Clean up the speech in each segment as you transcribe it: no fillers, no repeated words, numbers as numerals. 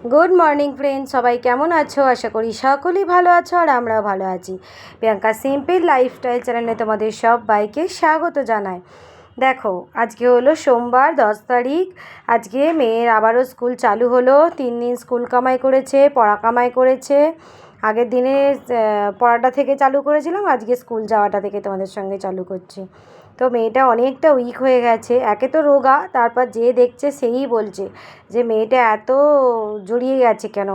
Good morning friend, সবাই কেমন আছো? আশা করি সকলেই ভালো আছো আর আমরাও ভালো আছি। প্রিয়াঙ্কা সিম্পল লাইফস্টাইল চ্যানেলে তোমাদের সবাইকে স্বাগত জানাই। দেখো, আজকে হলো সোমবার 10 তারিখ। আজকে মেয়ের আবারও স্কুল চালু হলো। 3 দিন স্কুল কামাই করেছে, পড়া কামাই করেছে। আগের দিনে পড়াটা থেকে চালু করেছিলাম, আজকে স্কুল যাওয়াটা থেকে তোমাদের সঙ্গে চালু করছি। তো মেয়েটা অনেকটা উইক হয়ে গেছে। একে তো রোগা, তারপর যে দেখছে সেই বলছে যে মেয়েটা এত জড়িয়ে গেছে কেন।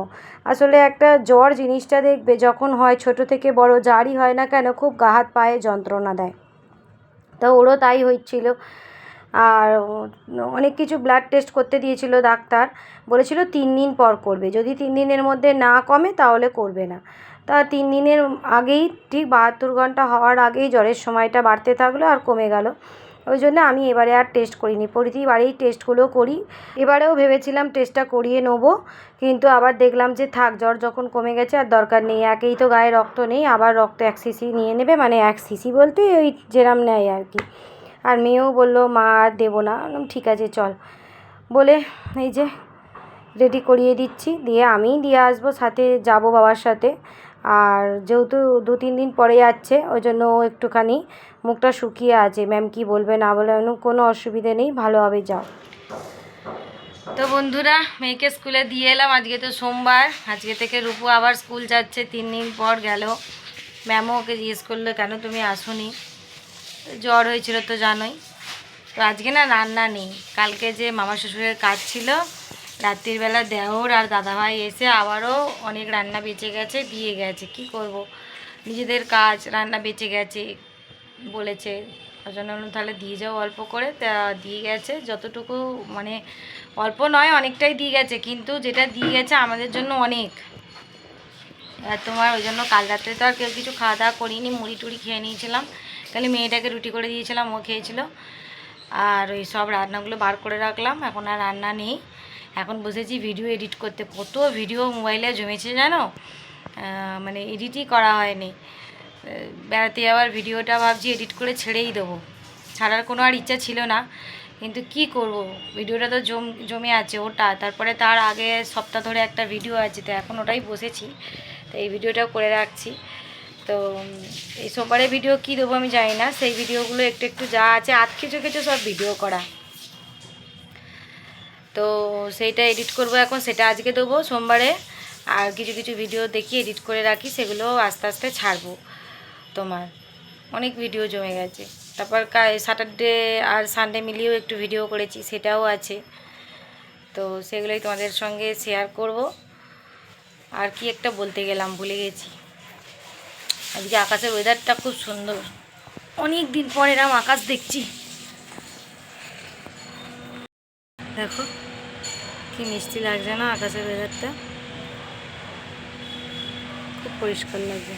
আসলে একটা জ্বর জিনিসটা দেখবে যখন হয়, ছোট থেকে বড় যারই হয় না কেন, খুব গা হাত পায়ে যন্ত্রণা দেয়। তো ওরও তাই হচ্ছিল। আর অনেক কিছু ব্লাড টেস্ট করতে দিয়েছিল ডাক্তার, বলেছিল 3 দিন পর করবে, যদি 3 দিনের মধ্যে না কমে তাহলে করবে না। তা 3 দিনের আগেই, ঠিক 72 ঘন্টা হওয়ার আগেই জ্বরের সময়টা বাড়তে থাকলো আর কমে গেল। ওই জন্য আমি এবারে আর টেস্ট করিনি, প্রতিবারেই টেস্টগুলো করি। এবারেও ভেবেছিলাম টেস্টটা করিয়ে নেবো, কিন্তু আবার দেখলাম যে থাক, জ্বর যখন কমে গেছে আর দরকার নেই। একেই তো গায়ে রক্ত নেই, আবার রক্ত 1 সিসি নিয়ে নেবে, মানে 1 সিসি বলতে ওই যেরাম নেয় আর কি। আর মেয়েও বললো মা আর দেবো না। ঠিক আছে চল বলে এই যে রেডি করিয়ে দিচ্ছি, দিয়ে আমিই দিয়ে আসবো, সাথে যাব বাবার সাথে। আর যেহেতু 2-3 দিন পরে যাচ্ছে, ওই জন্য ও একটুখানি মুখটা শুকিয়ে আছে। ম্যাম কি বলবে না বলে, কোনো অসুবিধে নেই, ভালোভাবে যাও। তো বন্ধুরা, মেয়েকে স্কুলে দিয়ে এলাম। আজকে তো সোমবার, আজকে থেকে রূপু আবার স্কুল যাচ্ছে, 3 দিন পর গেল। ম্যামও ওকে জিজ্ঞেস করলো কেন তুমি আসোনি, জ্বর হয়েছিল তো জানোই। তো আজকে না রান্না নেই, কালকে যে মামা শ্বশুরের কাজ ছিল, রাত্রিবেলা দেওর আর দাদাভাই এসে আবারও অনেক রান্না বেঁচে গেছে, দিয়ে গেছে। কি করব, নিজেদের কাজ, রান্না বেঁচে গেছে বলেছে, ওই জন্য তাহলে দিয়ে যাও অল্প করে। তা দিয়ে গেছে যতটুকু, মানে অল্প নয় অনেকটাই দিয়ে গেছে, কিন্তু যেটা দিয়ে গেছে আমাদের জন্য অনেক। আর তোমার ওই জন্য কাল রাত্রে তো আর কেউ কিছু খাওয়া দাওয়া করিনি, মুড়ি টুড়ি খেয়ে নিয়েছিলাম, খালি মেয়েটাকে রুটি করে দিয়েছিলাম, ও খেয়েছিল। আর ওই সব রান্নাগুলো বার করে রাখলাম, এখন আর রান্না নেই। এখন বসেছি ভিডিও এডিট করতে। কত ভিডিও মোবাইলে জমেছে জানো, মানে এডিটই করা হয়নি। বেড়াতে যাওয়ার ভিডিওটা ভাবছি এডিট করে ছেড়েই দেবো, ছাড়ার কোনো আর ইচ্ছা ছিল না, কিন্তু কি করব, ভিডিওটা তো জমে আছে ওটা। তারপরে তার আগে সপ্তাহ ধরে একটা ভিডিও আছে, তো এখন ওটাই বসেছি, তো এই ভিডিওটাও করে রাখছি। তো এই সোমবারের ভিডিও কি দেবো আমি জানি না, সেই ভিডিওগুলো একটু একটু যা আছে আধ কিছু কিছু সব ভিডিও করা, তো সেইটা এডিট করব এখন, সেটা আজকে দেবো সোমবারে। আর কিছু কিছু ভিডিও দেখি এডিট করে রাখি, সেগুলো আস্তে আস্তে ছাড়বো। তোমার অনেক ভিডিও জমে গেছে। তারপর স্যাটারডে আর সানডে মিলিয়েও একটু ভিডিও করেছি, সেটাও আছে, তো সেগুলোই তোমাদের সঙ্গে শেয়ার করব। আর কি একটা বলতে গেলাম, ভুলে গেছি। আজকে আকাশের ওয়েদারটা খুব সুন্দর, অনেক দিন পর এরকম আকাশ দেখছি। দেখো কি মিষ্টি লাগছে না আকাশের ওয়েদারটা, খুব পরিষ্কার লাগছে।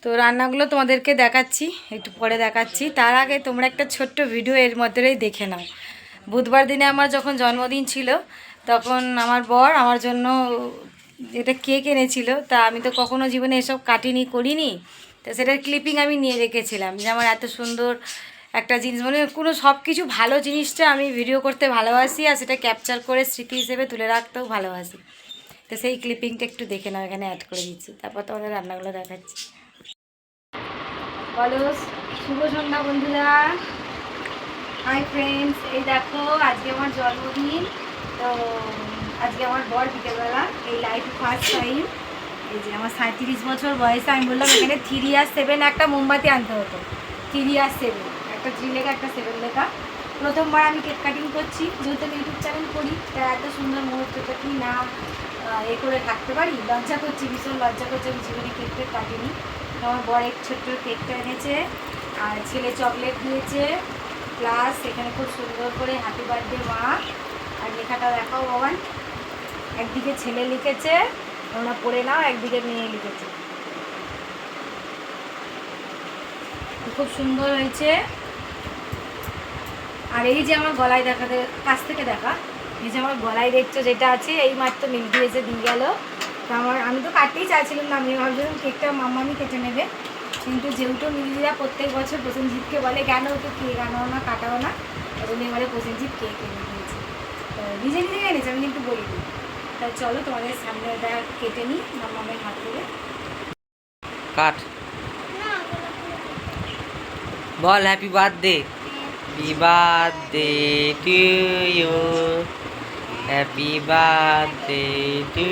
তো রান্নাগুলো তোমাদেরকে দেখাচ্ছি, একটু পরে দেখাচ্ছি। তার আগে তোমরা একটা ছোট্ট ভিডিও এর মধ্যেই দেখে নাও। বুধবার দিনে আমার যখন জন্মদিন ছিল, তখন আমার বর আমার জন্য এটা কেক এনেছিল। তা আমি তো কখনো জীবনে এসব কাটিনি, করিনি, তো সেটার ক্লিপিং আমি নিয়ে রেখেছিলাম যে আমার এত সুন্দর একটা জিনিস, মানে কোনো সব কিছু ভালো জিনিসটা আমি ভিডিও করতে ভালোবাসি, আর সেটা ক্যাপচার করে স্মৃতি হিসেবে তুলে রাখতেও ভালোবাসি। তো সেই ক্লিপিংটা একটু দেখে নাও, এখানে অ্যাড করে দিচ্ছি, তারপর তোমাদের রান্নাগুলো দেখাচ্ছি। বলো, শুভ সন্ধ্যা বন্ধুরা। হাই ফ্রেন্ডস, এই দেখো আজকে আমার জন্মদিন। তো আজকে আমার বর বিকেলবেলা এই লাইফ ফার্স্ট টাইম, এই যে আমার 37 বছর বয়সে আমি বললাম এখানে 3 আর 7 একটা মোমবাতি আনতে হতো। 3 আর 7, একটা 3 লেখা একটা 7 লেখা। প্রথমবার আমি কেক কাটিং করছি, যেহেতু আমি ইউটিউব চ্যানেল করি, তা এত সুন্দর মুহূর্তটা কি না এ করে থাকতে পারি, লজ্জা করছি, ভীষণ লজ্জা করছি, আমি জীবনে কেক কাটিনি। আমার বর এক ছোট্ট কেকটা এনেছে, আর ছেলে চকলেট দিয়েছে, প্লাস এখানে খুব সুন্দর করে হ্যাপি বার্থডে মা, আর লেখাটা দেখাও বাবান। একদিকে ছেলে লিখেছে, ওরা পড়ে নাও, একদিকে মেয়ে লিখেছে, খুব সুন্দর হয়েছে। আর এই যে আমার গলায় দেখাতে, কাছ থেকে দেখা, এই যে আমার গলায় দেখছো যেটা আছে, এই মাত্র মিল্কি এসে দিয়ে গেল। তো আমি তো কাটতেই চাইছিলাম না, আমি ভাবছিলাম কেকটা মাম্মামি কেটে নেবে, কিন্তু যেহেতু মিলিরা প্রত্যেক বছর প্রসেনজিৎকে বলে কেন ওকে কেক আনাও না কাটাও না, ওই জন্য এবারে প্রসেনজিৎ কেক এনে দিয়েছে। তো নিজে নিজে এনেছে, আমি কিন্তু বলিনি। তাই চলো তোমাদের সামনে ওটা কেটে নিই মামামের হাত থেকে। কাট, বল happy birthday. Happy birthday to you, happy birthday to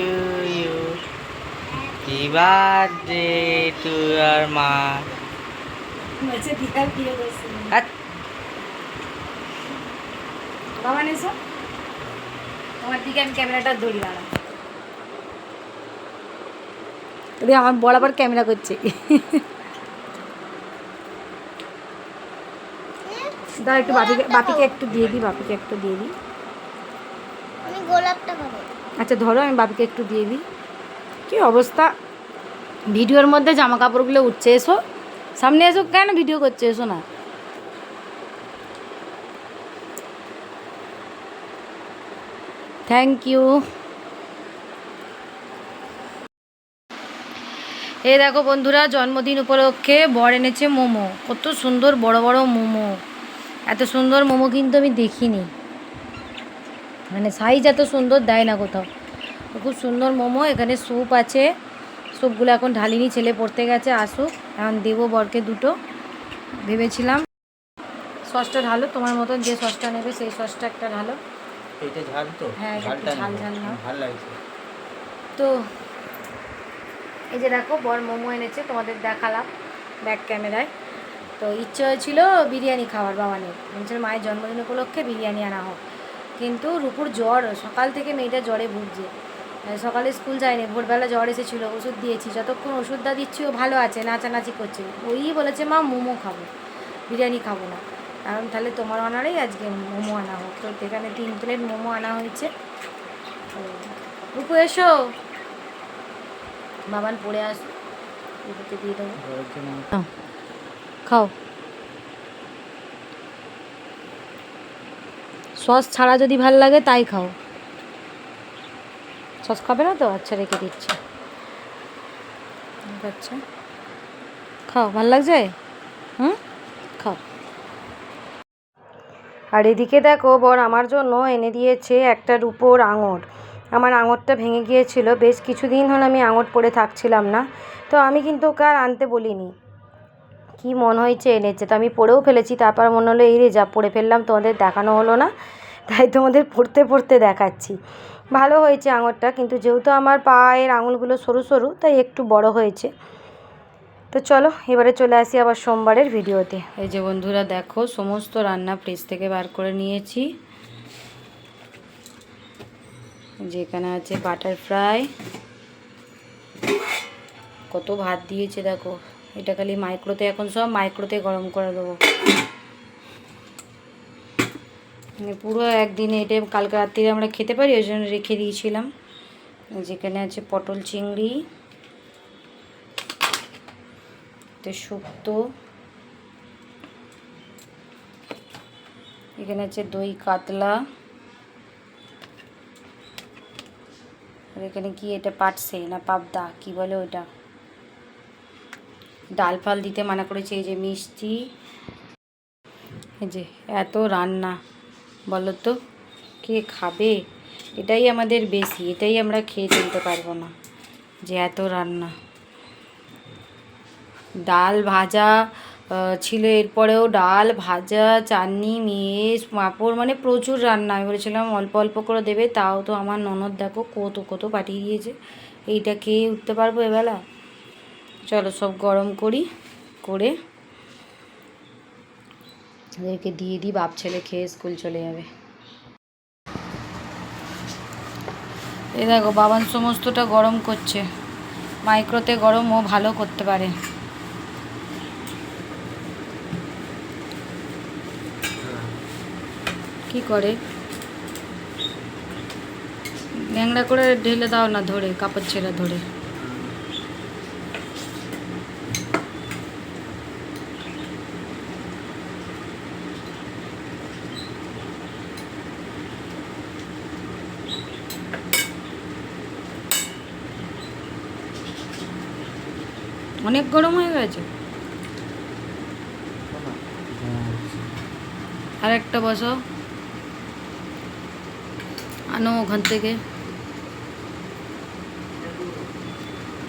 you, happy birthday to ইয়ার মা। বলছে দিদার বিয়ে করছে। বাবা নেছো, তোমার দিকে আমি ক্যামেরাটা ধরি দাঁড়া। আমার বরাবর ক্যামেরা করছে। দাঁড়া একটু বাপিকে একটু দিয়ে দিই, বাপিকে একটু দিয়ে দিই। আমি গোলাপটা খাবো। আচ্ছা ধরো, আমি বাপিকে একটু দিয়ে দিই। কী অবস্থা, ভিডিওর মধ্যে জামা কাপড়গুলো উঠছে। এসো সামনে এসো, কেন ভিডিও করছে, এসো না। Thank you. এই দেখো বন্ধুরা, জন্মদিন উপলক্ষে বর এনেছে মোমো। কত সুন্দর বড় বড় মোমো, এত সুন্দর মোমো কিন্তু আমি দেখিনি, মানে সাইজ এত সুন্দর দেয় না কোথাও। খুব সুন্দর মোমো। এখানে স্যুপ আছে, স্যুপগুলো এখন ঢালিনি, ছেলে পড়তে গেছে, আসুক এখন দেবো বরকে দুটো। ভেবেছিলাম সসটা ঢালো, তোমার মতন যে সসটা নেবে সেই সসটা একটা ঢালো। এটা ঝাল তো? হ্যাঁ একটু ঝাল ঝাল না, ভালো লাগছে তো এই যে দেখো বর মোমো এনেছে, তোমাদের দেখালাম ব্যাক ক্যামেরায়। তো ইচ্ছে হয়েছিল বিরিয়ানি খাওয়ার বাবানের, বলছিল মায়ের জন্মদিন উপলক্ষে বিরিয়ানি আনা হোক। কিন্তু রূপুর জ্বর, সকাল থেকে মেয়েটা জ্বরে ভুগছে। সকালে স্কুল যায়নি, ভোরবেলা জ্বর এসেছিলো, ওষুধ দিয়েছি। যতক্ষণ ওষুধটা দিচ্ছি ও ভালো আছে, নাচানাচি করছে। ওই বলেছে মা মোমো খাবো, বিরিয়ানি খাবো না। কারণ তাহলে তোমার অনারেই আজকে মোমো আনা হোক। তো এখানে 3 প্লেট মোমো আনা হয়েছে। তো রূপু এসো, বাবান পড়ে আসো, রূপুকে দিয়ে দেবো, খাও। সস ছাড়া যদি ভাল লাগে তাই খাও, সস খাবে না তো? আচ্ছা রেখে দিচ্ছি। আচ্ছা খাও, ভাল লাগছে? খাও। আর এদিকে দেখো বর আমার জন্য এনে দিয়েছে একটা রূপোর আঙট। আমার আঙটটা ভেঙে গিয়েছিল, বেশ কিছুদিন হলো আমি আঙট পরে থাকছিলাম না। তো আমি কিন্তু ওকে আর আনতে বলিনি, কি মন হয়েছে এনেছে। তো আমি পড়েও ফেলেছি, তারপর মনে হলো এই রে যা পড়ে ফেললাম, তোমাদের দেখানো হলো না, তাই তোমাদের পড়তে পড়তে দেখাচ্ছি। ভালো হয়েছে আঙটটা, কিন্তু যেহেতু আমার পায়ের আঙুলগুলো সরু সরু তাই একটু বড় হয়েছে। তো চলো এবারে চলে আসি আবার সোমবারের ভিডিওতে। এই যে বন্ধুরা দেখো, সমস্ত রান্না ফ্রিজ থেকে বার করে নিয়েছি। যেখানে আছে বাটার ফ্রাই, কত ভাত দিয়েছে দেখো। এটা খালি মাইক্রোতে, এখন সব মাইক্রোতে গরম করে দেবো। পুরো একদিনে এটা কালকে রাত্রিরে আমরা খেতে পারি, ওই জন্য রেখে দিয়েছিলাম। যেখানে আছে পটল চিংড়ি, শুক্তো, এখানে আছে দই কাতলা, আর এখানে কি এটা পাটসে না পাবদা কি বলে ওইটা। ডাল ফাল দিতে মানা করেছে। এই যে মিষ্টি, এই যে এত রান্না, বলো তো কে খাবে? এটাই আমাদের বেশি, এটাই আমরা খেয়ে চলতে পারবো না, যে এত রান্না। ডাল ভাজা ছিল, এরপরেও ডাল ভাজা চাটনি মিক্স পাঁপড়, মানে প্রচুর রান্না। আমি বলেছিলাম অল্প অল্প করে দেবে, তাও তো আমার ননদ দেখো কত কত পাঠিয়ে দিয়েছে। এইটা খেয়ে উঠতে পারবো এবেলা? চলো সব গরম করি, করে ওদেরকে দিয়ে দিই, বাপ ছেলে খেয়ে স্কুল চলে যাবে। এই দেখো বাবান সমস্তটা গরম করছে, মাইক্রোতে গরম ও ভালো করতে পারে। কি করে ল্যাংড়া করে ঢেলে দাও না, ধরে কাপড় ছেঁড়া ধরে। অনেক গরম হয়ে গেছে। আর একটা বসাও, আনো ওখান থেকে।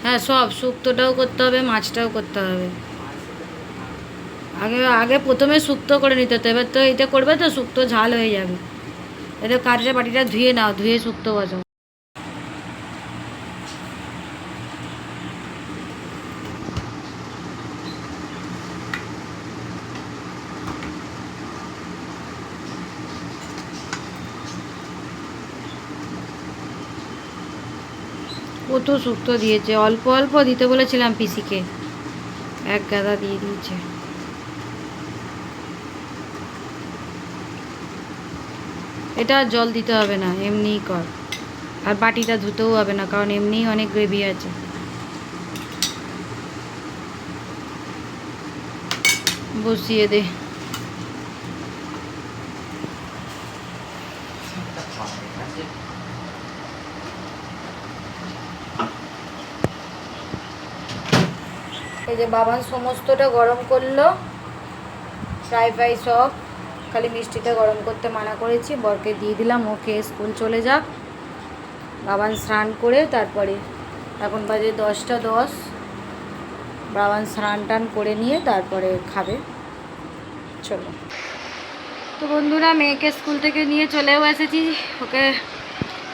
হ্যাঁ, সব শুক্তোটাও করতে হবে, মাছটাও করতে হবে। আগে আগে প্রথমে শুক্তো করে নিতে হতো, এবার তো এটা করবে তো শুক্তো ঝাল হয়ে যাবে। এটা কাঠের বাটিটা ধুয়ে নাও, ধুয়ে শুক্তো বসাও। কত শুক্তো দিয়েছে, অল্প অল্প দিতে বলেছিলাম পিসিকে, এক গাদা দিয়ে দিয়েছে। এটা আর জল দিতে হবে না, এমনিই কর। আর বাটিটা ধুতেও হবে না, কারণ এমনিই অনেক গ্রেভি আছে। বসিয়ে দে। এই যে বাবান সমস্তটা গরম করলো, ফ্রাই ফ্রাই সব, খালি মিষ্টিটা গরম করতে মানা করেছি, বরকে দিয়ে দিলাম, ও খেয়ে স্কুল চলে যাক। বাবান স্নান করে তারপরে, এখন বাজে 10টা 10, বাবান স্নান টান করে নিয়ে তারপরে খাবে। চলো, তো বন্ধুরা মেয়েকে স্কুল থেকে নিয়ে চলেও এসেছি, ওকে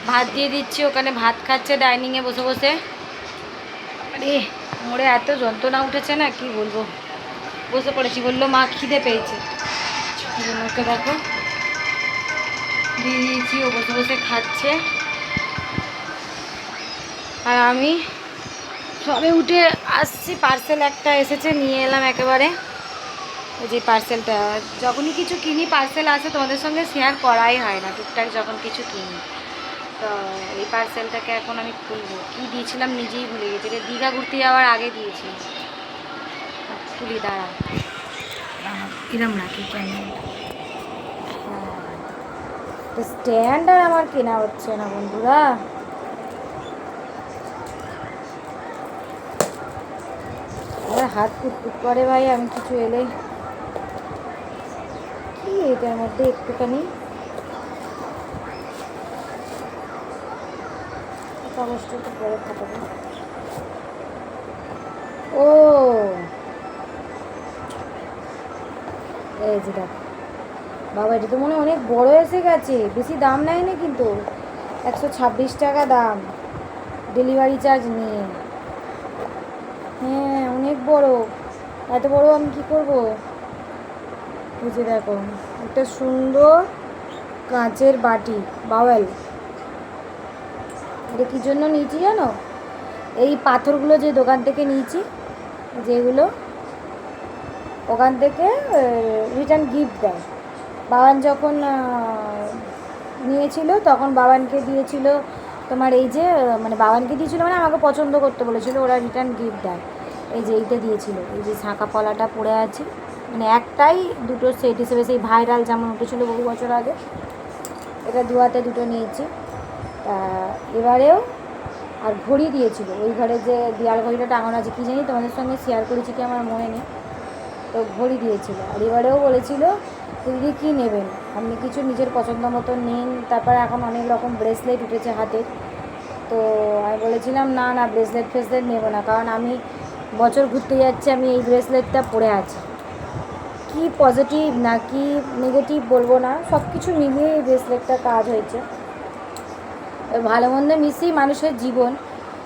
ভাত দিয়ে দিচ্ছি, ওখানে ভাত খাচ্ছে ডাইনিংয়ে বসে বসে। আরে মোড়ে এত যন্ত্রণা উঠেছে না, কি বলবো। বসে পড়েছি, বললো মা খিদে পেয়েছে, ওকে দেখো দিয়ে দিয়েছি, ও বসে বসে খাচ্ছে। আর আমি সবে উঠে আসছি, পার্সেল একটা এসেছে, নিয়ে এলাম একেবারে। ওই যে পার্সেলটা, যখনই কিছু কিনি পার্সেল আসে তোমাদের সঙ্গে শেয়ার করাই হয় না, টুকটাক যখন কিছু কিনি। তো এই পার্সেলটাকে এখন আমি খুলবো, কী দিয়েছিলাম নিজেই ভুলে গেছি, এটা দীঘা ঘুরতে যাওয়ার আগে দিয়েছি। খুলি, দাঁড়া, কিরম রাখি ক্যামেরা। হ্যাঁ, স্ট্যান্ড আর আমার কেনা হচ্ছে না বন্ধুরা। আমার হাত কুটকুট করে ভাই, আমি কিছু এলে। কি এটার মধ্যে একটুখানি কাগজটা একটু পরে ফাটাবো। ও এই যে দেখো বাবা, এটা তো মনে হয় অনেক বড় এসে গেছে, বেশি দাম নেয়নি কিন্তু, 126 টাকা দাম, ডেলিভারি চার্জ নিয়ে। হ্যাঁ অনেক বড়, এত বড় আমি কি করব। এই যে দেখো একটা সুন্দর কাঁচের বাটি, বাওয়েল। এটা কী জন্য নিয়েছি জানো, এই পাথরগুলো যে দোকান থেকে নিয়েছি, যেগুলো ওখান থেকে রিটার্ন গিফট দেয়। বাবান যখন নিয়েছিল তখন বাবানকে দিয়েছিল তোমার, এই যে মানে বাবানকে দিয়েছিল মানে আমাকে পছন্দ করতে বলেছিল, ওরা রিটার্ন গিফট দেয়। এই যে এইটা দিয়েছিল, এই যে শাঁখা পলাটা পড়ে আছে, মানে একটাই দুটো সেট হিসেবে, সেই ভাইরাল যেমন উঠেছিল বহু বছর আগে, এটা 2 হাতে 2টো নিয়েছি। তা এবারেও আর ঘড়ি দিয়েছিল, ওই ঘরে যে দেয়াল ঘড়িটা টাঙানো আছে, কী জানি তোমাদের সঙ্গে শেয়ার করেছি কি আমার মনে নেই, তো ঘড়ি দিয়েছিল। আর এবারেও বলেছিল দিদি কী নেবেন, আপনি কিছু নিজের পছন্দ মতো নিন। তারপরে এখন অনেক রকম ব্রেসলেট উঠেছে হাতের, তো আমি বলেছিলাম না না ব্রেসলেট ফ্রেসলেট নেবো না, কারণ আমি বছর ঘুরতে যাচ্ছি, আমি এই ব্রেসলেটটা পরে আছি। কি পজিটিভ না কি নেগেটিভ বলবো না, সব কিছু মিলিয়ে এই ব্রেসলেটটা কাজ হয়েছে। ভালো মন্দ মিশিয়ে মানুষের জীবন,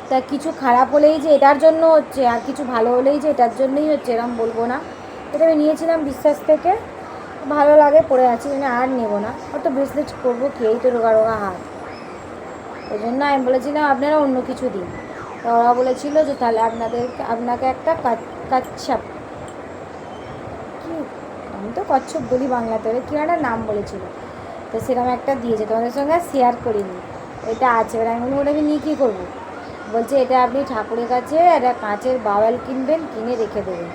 তা কিছু খারাপ হলেই যে এটার জন্য হচ্ছে, আর কিছু ভালো হলেই যে এটার জন্যই হচ্ছে এরকম বলবো না। এটা আমি নিয়েছিলাম বিশ্বাস থেকে, ভালো লাগে পরে আছি, মানে আর নেবো না, অত ব্রেসলেট করবো কি, এই তো রোগা রোগা হাত। ওই জন্য আমি বলেছিলাম আপনারা অন্য কিছু দিন, তো ওরা বলেছিল যে তাহলে আপনাকে একটা কচ্ছপ, কি আমি তো কচ্ছপ বলি বাংলাতে, ওরা কী একটা নাম বলেছিল, তো সেরকম একটা দিয়েছে, তোমাদের সঙ্গে শেয়ার করিনি। এটা আছে, এবার আমি বলি ওটা আমি নিয়ে কী করবো, বলছে এটা আপনি ঠাকুরের কাছে একটা কাঁচের বাওয়াল কিনবেন, কিনে রেখে দেবেন।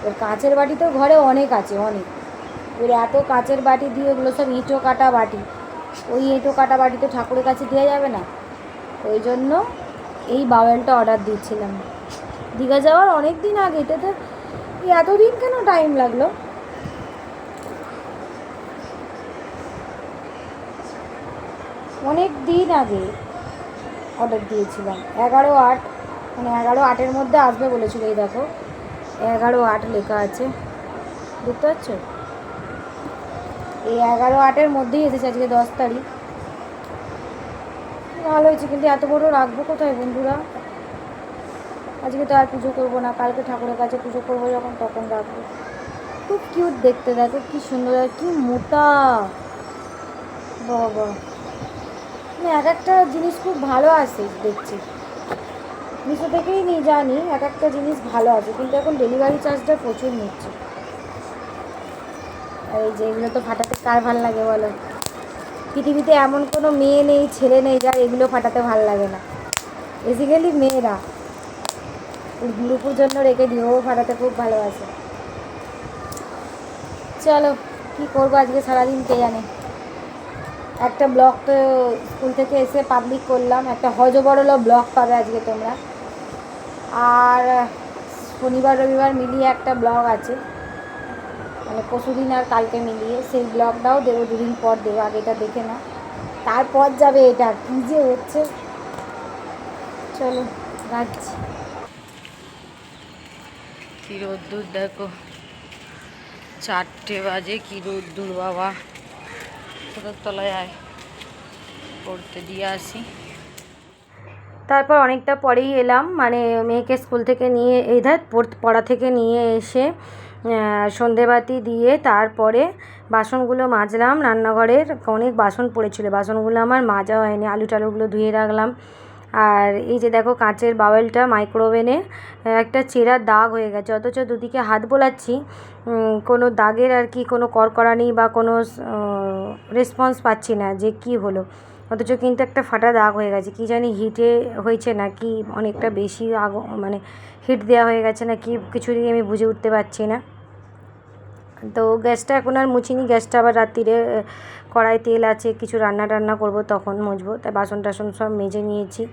এবার কাঁচের বাটি তো ঘরে অনেক আছে, অনেক, এবার এত কাঁচের বাটি দিয়ে, ওগুলো সব ইঁটো কাটা বাটি, ওই ইঁটো কাটা বাটি তো ঠাকুরের কাছে দেওয়া যাবে না, ওই জন্য এই বাওয়ালটা অর্ডার দিয়েছিলাম। দীঘা যাওয়ার অনেক দিন আগে, এটাতে এতদিন কেন টাইম লাগলো। অনেক দিন আগে অর্ডার দিয়েছিলাম, 11/8, মানে 11/8-এর মধ্যে আসবে বলেছিল। এই দেখো 11/8 লেখা আছে, দেখতে পাচ্ছ? এই 11/8-এর মধ্যেই এসেছে, আজকে 10 তারিখ। ভালো হয়েছে, কিন্তু এত বড় রাখবো কোথায় বন্ধুরা? আজকে তো আর পুজো করবো না, কালকে ঠাকুরের কাছে পুজো করবো যখন, তখন রাখবো। খুব কিউট দেখতে, দেখো কি সুন্দর আর কি মোটা, বাবা। মানে এক একটা জিনিস খুব ভালো আসে দেখছি, মিশো থেকেই নিই জানি, এক একটা জিনিস ভালো আছে, কিন্তু এখন ডেলিভারি চার্জটা প্রচুর নিচ্ছে। আর এই যে এগুলো তো ফাটাতে কার ভালো লাগে বলো? পৃথিবীতে এমন কোনো মেয়ে নেই, ছেলে নেই যার এগুলো ফাটাতে ভালো লাগে না। বেসিক্যালি মেয়েরা গ্রুপুর জন্য রেখে দিই, ও ফাটাতে খুব ভালোবাসে। চলো কী করবো আজকে সারাদিন কে জানে। একটা ব্লগ তো স্কুল থেকে এসে পাবলিক করলাম, একটা হজবরল ব্লগ পাবে আজকে তোমরা। আর শনিবার রবিবার মিলিয়ে একটা ব্লগ আছে, মানে পরশুদিন আর কালকে মিলিয়ে, সেই ব্লগটাও দেবো, 2 দিন পর দেবো। আগে এটা দেখে না, তারপর যাবে। এটা কী যে হচ্ছে, চলো রাখছি। কি রোদ্দুর দেখো, 4টে বাজে, কি রোদ্দুর বাবা। কোথার তলায় আয়, পড়তে দিয়ে আসি। তারপর অনেকটা পরেই এলাম, মানে মেয়েকে স্কুল থেকে নিয়ে, এই পড়া থেকে নিয়ে এসে সন্ধেবাতি দিয়ে তারপরে বাসনগুলো মাজলাম। রান্নাঘরের অনেক বাসন পড়েছিল, বাসনগুলো আমার মাজা হয়নি, আলু টালুগুলো ধুয়ে রাখলাম। আর এই যে দেখো কাঁচের বাউলটা মাইক্রোওভেনে একটা চেরার দাগ হয়ে গেছে, অথচ দুদিকে হাত বোলাচ্ছি, কোনো দাগের আর কি কোনো কড়কড়ানি বা কোনো রেসপন্স পাচ্ছি না যে কি হলো, অথচ কিন্তু একটা ফাটা দাগ হয়ে গেছে। কি জানি হিটে হয়েছে না কি, অনেকটা বেশি মানে হিট দেওয়া হয়ে গেছে না কি, কিছুই আমি বুঝে উঠতে পারছি না। তো গ্যাসটা এখন আর মুছিনি, গ্যাসটা আবার রাত্রিরে কড়াই তেল আছে, কিছু রান্না টান্না করব তখন মুছবো, তাই বাসন টাসন সব মেজে নিয়েছি।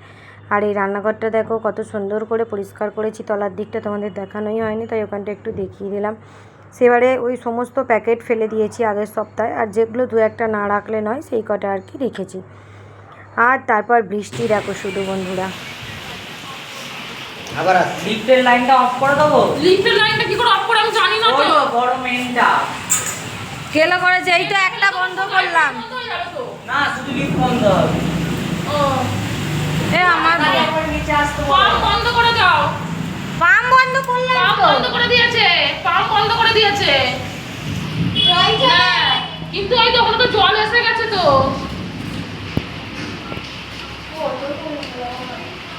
আর এই রান্নাঘরটা দেখো কত সুন্দর করে পরিষ্কার করেছি, তলার দিকটা তোমাদের দেখানোই হয়নি, তাই ওখানটা একটু দেখিয়ে দিলাম। সেবারে ওই সমস্ত প্যাকেট ফেলে দিয়েছি আগের সপ্তাহে, আর যেগুলো 2-1টা না রাখলে নয় সেই কটা আর কি রেখেছি। আর তারপর বৃষ্টি দেখো শুধু বন্ধুরা। আবার লিফটের লাইনটা অফ করে দেবো। লিফটের লাইনটা কি করে অফ করে আমি জানি না তো। বড় মেইনটা কেলো করেছে, এই তো একটা বন্ধ করলাম। বন্ধ হয়ে যাবে তো। না, শুধু লিফট বন্ধ হবে। ও এ আমার তারপর নিচে আসতে পাম্প বন্ধ করে দাও। পাম্প বন্ধ করলাম পাম্প তো। বন্ধ করে দিয়েছে, পাম্প বন্ধ করে দিয়েছে। হ্যাঁ, কিন্তু ওই তো ওখানে তো জল এসে গেছে তো।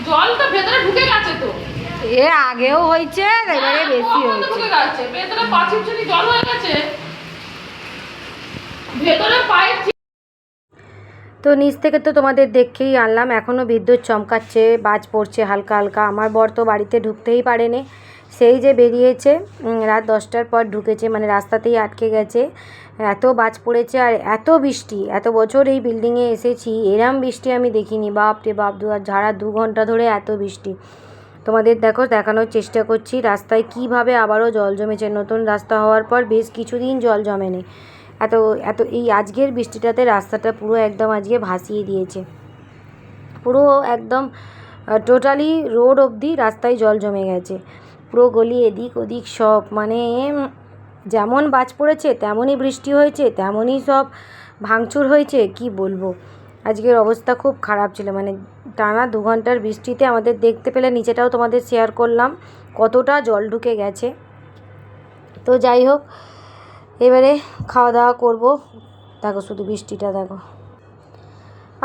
জল তো ভেতরে ঢুকে গেছে তো। এ আগেও হয়েছে, এবারে বেশি কখন তো হয়েছে। ঢুকে গেছে, ভেতরে 5 ইঞ্চি জল হয়ে গেছে। ভেতরে পাইপ। তো নিচ থেকে তো তোমাদের দেখেই আনলাম, এখনও বিদ্যুৎ চমকাচ্ছে, বাজ পড়ছে হালকা হালকা। আমার বর তো বাড়িতে ঢুকতেই পারেনি, সেই যে বেরিয়েছে রাত 10টার পর ঢুকেছে, মানে রাস্তাতেই আটকে গেছে। এত বাজ পড়েছে আর এত বৃষ্টি, এত বছর এই বিল্ডিংয়ে এসেছি এরম বৃষ্টি আমি দেখিনি, বাপ রে বাপ। ঝাড়া 2 ঘন্টা ধরে এত বৃষ্টি। তোমাদের দেখো দেখানোর চেষ্টা করছি রাস্তায় কিভাবে আবারও জল জমেছে। নতুন রাস্তা হওয়ার পর বেশ কিছুদিন জল জমেনি, এত এত এই আজকের বৃষ্টিটাতে রাস্তাটা পুরো একদম আজকে ভাসিয়ে দিয়েছে, পুরো একদম টোটালি রোড অবধি রাস্তায় জল জমে গেছে, পুরো গলি এদিক ওদিক সব। মানে যেমন বাজ পড়েছে তেমনই বৃষ্টি হয়েছে, তেমনই সব ভাঙচুর হয়েছে, কি বলবো। আজকের অবস্থা খুব খারাপ ছিল, মানে টানা 2 ঘন্টার বৃষ্টিতে আমাদের দেখতে পেলে নিচেটাও তোমাদের শেয়ার করলাম কতটা জল ঢুকে গেছে। তো যাই হোক, এবারে খাওয়া দাওয়া করবো। দেখো শুধু বৃষ্টিটা দেখো।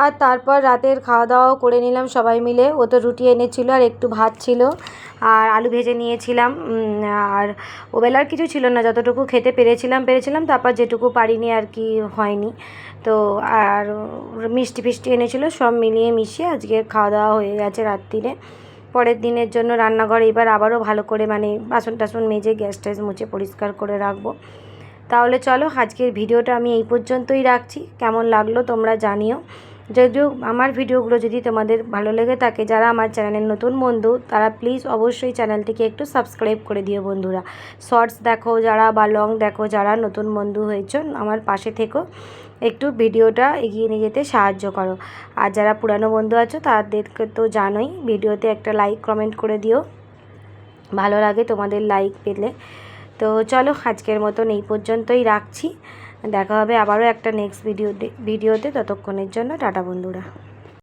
আর তারপর রাতের খাওয়া দাওয়াও করে নিলাম সবাই মিলে। ও তো রুটি এনেছিল আর একটু ভাত ছিল আর আলু ভেজে নিয়েছিলাম। আর ওবেলার কিছু ছিল না, যতটুকু খেতে পেরেছিলাম, তারপর যেটুকু পারিনি আর কি হয়নি। তো আর মিষ্টি ফিষ্টি এনেছিল, সব মিলিয়ে মিশিয়ে আজকে খাওয়া দাওয়া হয়ে গেছে রাত্রিরে। পরের দিনের জন্য রান্নাঘর এবার আবারও ভালো করে মানে বাসন টাসন মেজে গ্যাস ট্যাস মুছে পরিষ্কার করে রাখবো। তাহলে চলো আজকের ভিডিওটা আমি এই পর্যন্তই রাখছি। কেমন লাগলো তোমরা জানিও। যদিও আমার ভিডিওগুলো যদি তোমাদের ভালো লেগে থাকে, যারা আমার চ্যানেলের নতুন বন্ধু তারা প্লিজ অবশ্যই চ্যানেলটিকে একটু সাবস্ক্রাইব করে দিও বন্ধুরা। শর্টস দেখো যারা বা লং দেখো যারা, নতুন বন্ধু হয়েছো আমার পাশে থেকো। একটু ভিডিওটা এগিয়ে নিয়ে যেতে সাহায্য করো। আর যারা পুরানো বন্ধু আছো তাদেরকে তো জানোই, ভিডিওতে একটা লাইক কমেন্ট করে দিও, ভালো লাগে তোমাদের লাইক পেলে। তো চলো আজকের মতন এই পর্যন্তই রাখছি, দেখা হবে আবারও একটা নেক্সট ভিডিওতে। ততক্ষণের জন্য টাটা বন্ধুরা।